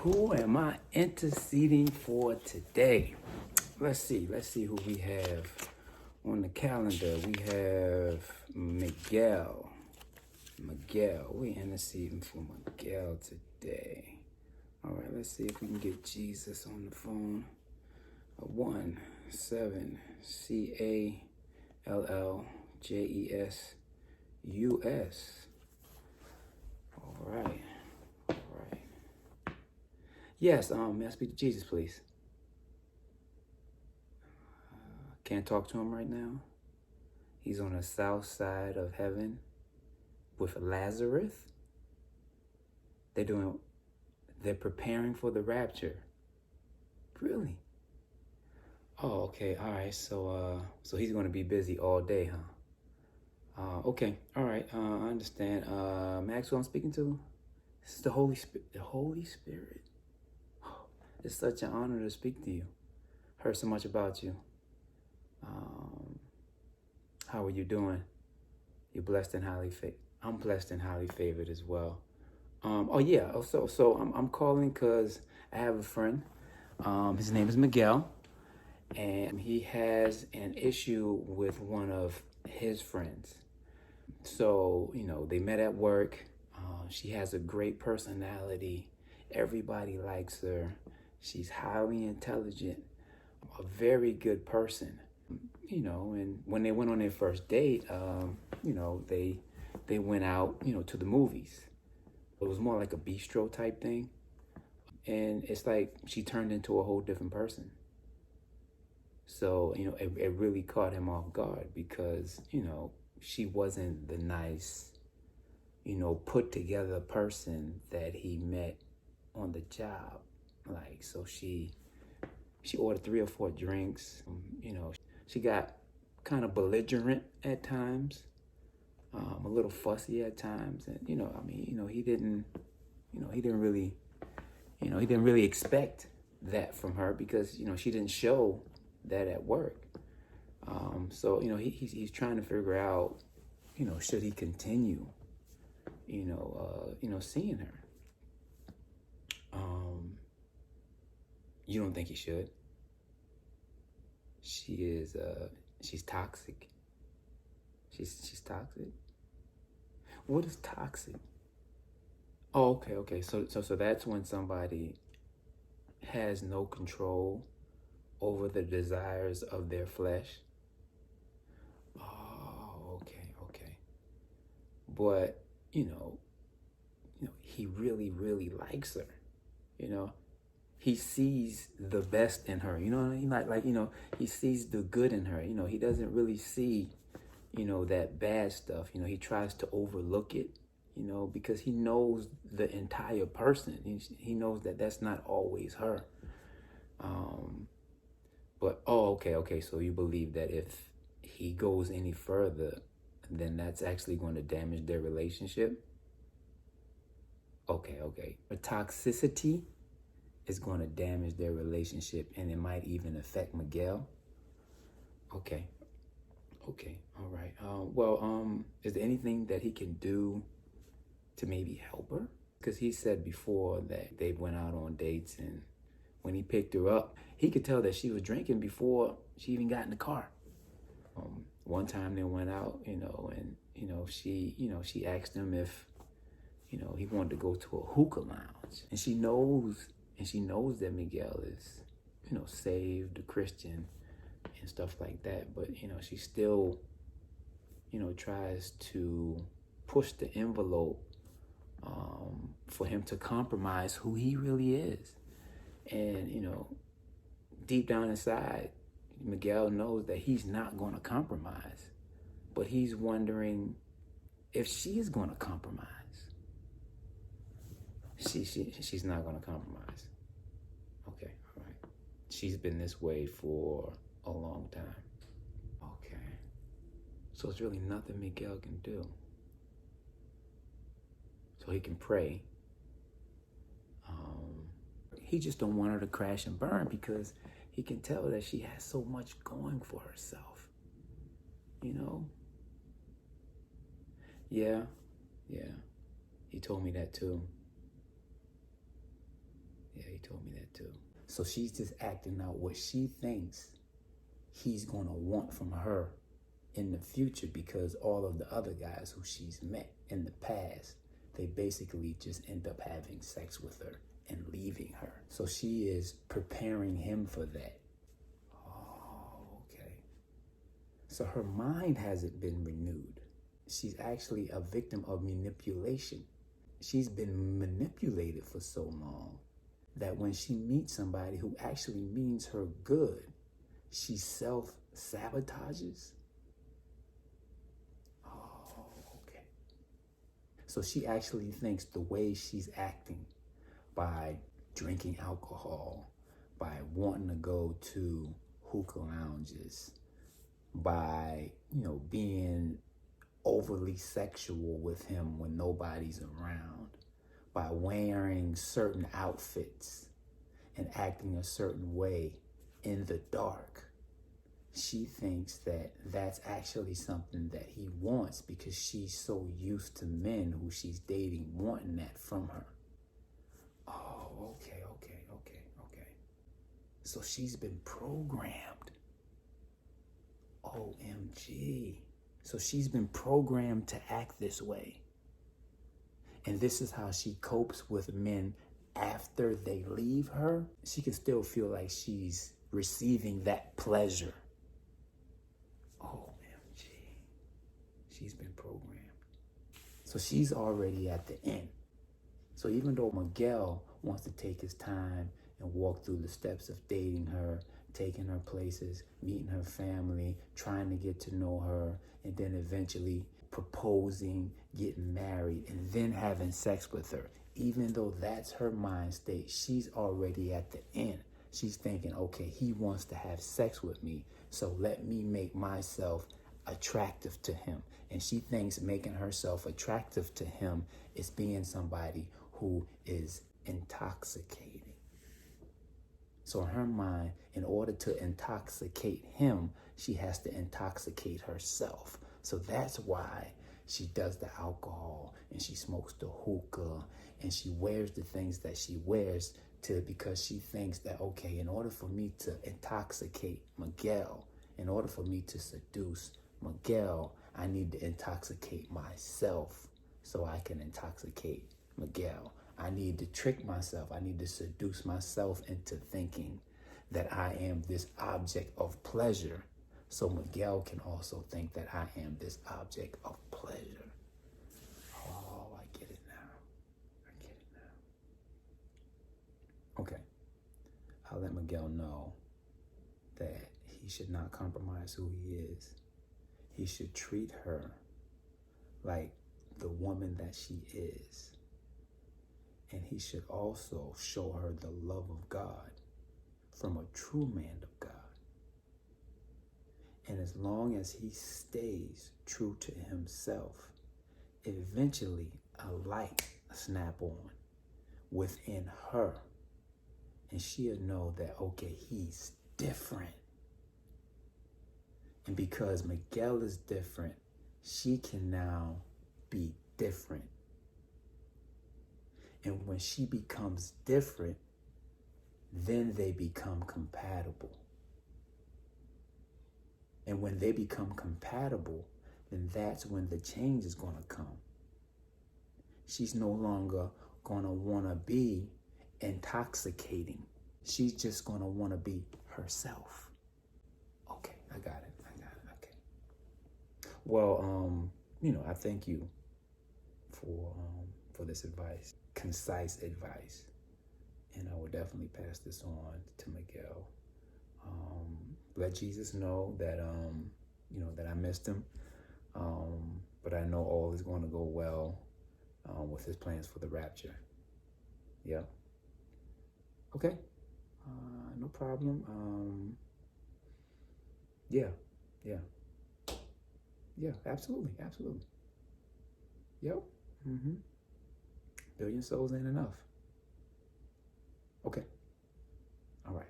Who am I interceding for today? Let's see who we have on the calendar. We have Miguel. We interceding for Miguel today. All right, let's see if we can get Jesus on the phone. 1-7-CALLJESUS. All right. Yes, may I speak to Jesus, please? Can't talk to him right now. He's on the south side of heaven with Lazarus. They're preparing for the rapture. Really? Oh, okay. All right. So he's going to be busy all day, huh? Okay. All right. I understand. Maxwell, I'm speaking to. This is the Holy Spirit. The Holy Spirit. It's such an honor to speak to you. Heard so much about you. How are you doing? You're blessed and highly favored. I'm blessed and highly favored as well. I'm calling because I have a friend. His name is Miguel, and he has an issue with one of his friends. So, they met at work. She has a great personality. Everybody likes her. She's highly intelligent, a very good person. And when they went on their first date, they went out, to the movies. It was more like a bistro type thing. And it's like she turned into a whole different person. So, it really caught him off guard because, she wasn't the nice, put together person that he met on the job. Like, so she ordered 3 or 4 drinks. She got kind of belligerent at times, a little fussy at times. And, he didn't really expect that from her because, she didn't show that at work. So, he's trying to figure out, should he continue, seeing her? You don't think he should? She's toxic. She's toxic. What is toxic? Oh, okay. So that's when somebody has no control over the desires of their flesh. Oh, okay. But, he really, really likes her. He sees the best in her. You know what I mean? Like, he sees the good in her. He doesn't really see, that bad stuff. He tries to overlook it, because he knows the entire person. He knows that that's not always her. But, okay. So you believe that if he goes any further, then that's actually going to damage their relationship? Okay. But toxicity is going to damage their relationship, and it might even affect Miguel. Okay. All right. Is there anything that he can do to maybe help her? Because he said before that they went out on dates, and when he picked her up, he could tell that she was drinking before she even got in the car. One time they went out, and she asked him if, he wanted to go to a hookah lounge, and she knows that Miguel is, saved, a Christian, and stuff like that. But, she still, tries to push the envelope for him to compromise who he really is. And, deep down inside, Miguel knows that he's not going to compromise. But he's wondering if she is going to compromise. She's not going to compromise. Okay, all right. She's been this way for a long time. Okay. So it's really nothing Miguel can do. So he can pray. He just don't want her to crash and burn because he can tell that she has so much going for herself. Yeah. He told me that too. Yeah, he told me that too. So she's just acting out what she thinks he's gonna want from her in the future, because all of the other guys who she's met in the past, they basically just end up having sex with her and leaving her. So she is preparing him for that. Oh, okay. So her mind hasn't been renewed. She's actually a victim of manipulation. She's been manipulated for so long that when she meets somebody who actually means her good, she self-sabotages. Oh, okay. So she actually thinks the way she's acting, by drinking alcohol, by wanting to go to hookah lounges, by, being overly sexual with him when nobody's around, by wearing certain outfits and acting a certain way in the dark. She thinks that that's actually something that he wants, because she's so used to men who she's dating wanting that from her. Oh, okay. So she's been programmed. OMG. So she's been programmed to act this way. And this is how she copes with men after they leave her. She can still feel like she's receiving that pleasure. OMG. She's been programmed. So she's already at the end. So even though Miguel wants to take his time and walk through the steps of dating her, taking her places, meeting her family, trying to get to know her, and then eventually proposing, getting married, and then having sex with her, even though that's her mind state, she's already at the end. She's thinking, okay, he wants to have sex with me, so let me make myself attractive to him. And she thinks making herself attractive to him is being somebody who is intoxicating. So in her mind, in order to intoxicate him, she has to intoxicate herself. So that's why she does the alcohol, and she smokes the hookah, and she wears the things that she wears, because she thinks that, okay, in order for me to intoxicate Miguel, in order for me to seduce Miguel, I need to intoxicate myself so I can intoxicate Miguel. I need to trick myself. I need to seduce myself into thinking that I am this object of pleasure, so Miguel can also think that I am this object of pleasure. Oh, I get it now. Okay. I'll let Miguel know that he should not compromise who he is. He should treat her like the woman that she is. And he should also show her the love of God from a true man of God. And as long as he stays true to himself, eventually a light snap on within her. And she'll know that, okay, he's different. And because Miguel is different, she can now be different. And when she becomes different, then they become compatible. And when they become compatible, then that's when the change is going to come. She's no longer going to want to be intoxicating. She's just going to want to be herself. Okay, I got it. Okay. Well, I thank you for this advice, concise advice, and I will definitely pass this on to Miguel. Let Jesus know that that I missed him, but I know all is going to go well with his plans for the rapture. Yeah. Okay. No problem. Yeah. Absolutely. Yep. Billion souls ain't enough. Okay. All right.